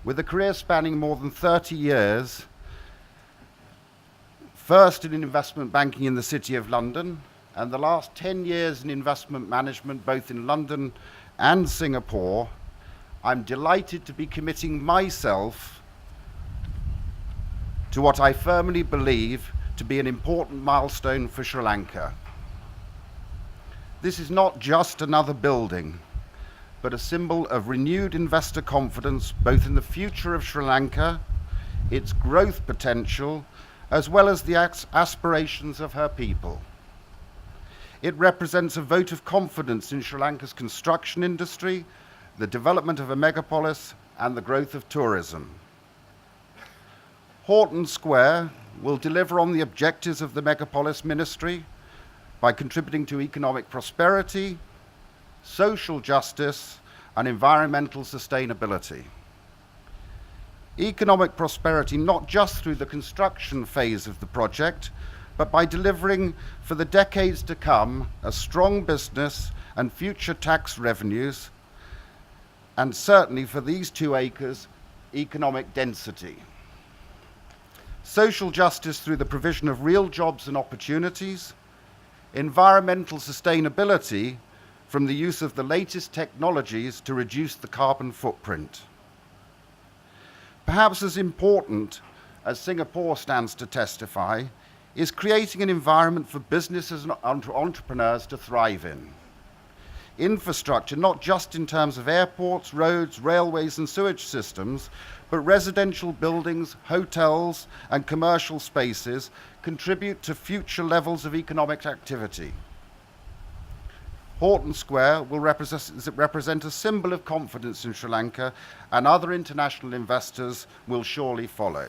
with a career spanning more than 30 years, first in investment banking in the City of London, and the last 10 years in investment management both in London and Singapore, I'm delighted to be committing myself to what I firmly believe to be an important milestone for Sri Lanka. This is not just another building, but a symbol of renewed investor confidence both in the future of Sri Lanka, its growth potential, as well as the aspirations of her people. It represents a vote of confidence in Sri Lanka's construction industry, the development of a megapolis, and the growth of tourism. Horton Square will deliver on the objectives of the Megapolis Ministry by contributing to economic prosperity, social justice, and environmental sustainability. Economic prosperity not just through the construction phase of the project, but by delivering for the decades to come a strong business and future tax revenues, and certainly for these 2 acres, economic density. Social justice through the provision of real jobs and opportunities, environmental sustainability from the use of the latest technologies to reduce the carbon footprint. Perhaps as important as Singapore stands to testify is creating an environment for businesses and entrepreneurs to thrive in. Infrastructure, not just in terms of airports, roads, railways, and sewage systems, but residential buildings, hotels, and commercial spaces contribute to future levels of economic activity. Horton Square will represent a symbol of confidence in Sri Lanka, and other international investors will surely follow.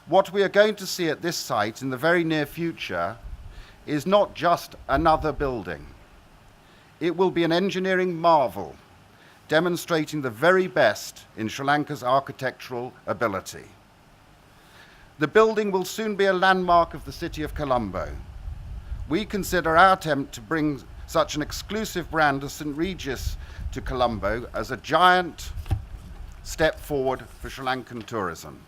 What we are going to see at this site in the very near future is not just another building. It will be an engineering marvel, demonstrating the very best in Sri Lanka's architectural ability. The building will soon be a landmark of the city of Colombo. We consider our attempt to bring such an exclusive brand as St. Regis to Colombo as a giant step forward for Sri Lankan tourism.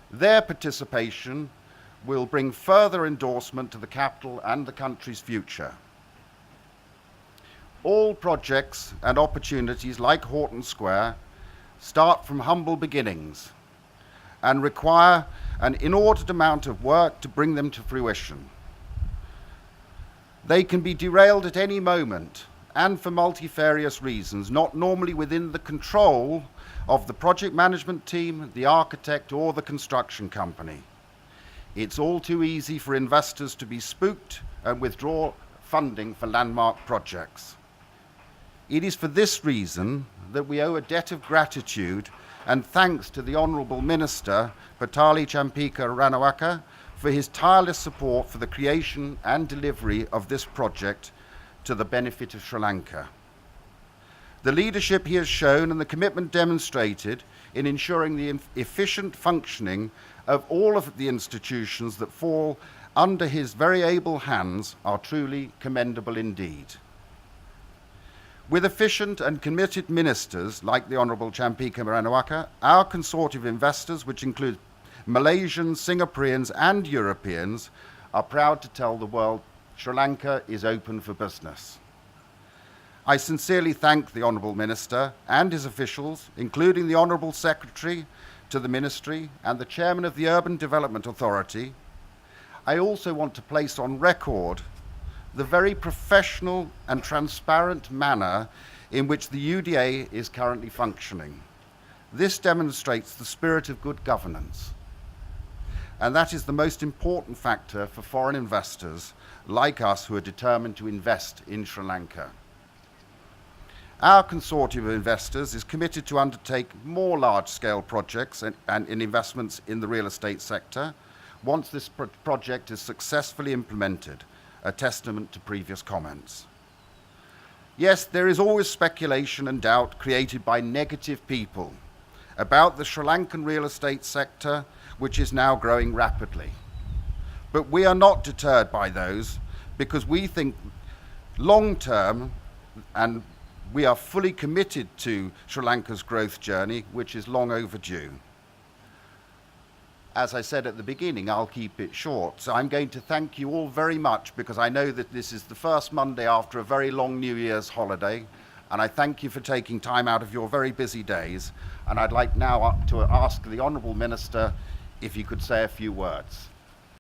Their participation will bring further endorsement to the capital and the country's future. All projects and opportunities like Horton Square start from humble beginnings and require an inordinate amount of work to bring them to fruition. They can be derailed at any moment and for multifarious reasons, not normally within the control of the project management team, the architect, or the construction company. It's all too easy for investors to be spooked and withdraw funding for landmark projects. It is for this reason that we owe a debt of gratitude and thanks to the Honourable Minister, Patali Champika Ranawaka, for his tireless support for the creation and delivery of this project to the benefit of Sri Lanka. The leadership he has shown and the commitment demonstrated in ensuring the efficient functioning of all of the institutions that fall under his very able hands are truly commendable indeed. With efficient and committed ministers like the Honourable Champika Ranawaka, our consortium of investors, which includes Malaysians, Singaporeans, and Europeans, are proud to tell the world Sri Lanka is open for business. I sincerely thank the Honourable Minister and his officials, including the Honourable Secretary to the Ministry and the Chairman of the Urban Development Authority. I also want to place on record the very professional and transparent manner in which the UDA is currently functioning. This demonstrates the spirit of good governance, and that is the most important factor for foreign investors like us who are determined to invest in Sri Lanka. Our consortium of investors is committed to undertake more large-scale projects and investments in the real estate sector once this project is successfully implemented, a testament to previous comments. Yes, there is always speculation and doubt created by negative people about the Sri Lankan real estate sector, which is now growing rapidly. But we are not deterred by those because we think long-term and We are fully committed to Sri Lanka's growth journey, which is long overdue. As I said at the beginning, I'll keep it short. So I'm going to thank you all very much, because I know that this is the first Monday after a very long New Year's holiday, and I thank you for taking time out of your very busy days. And I'd like now to ask the Honourable Minister if he could say a few words.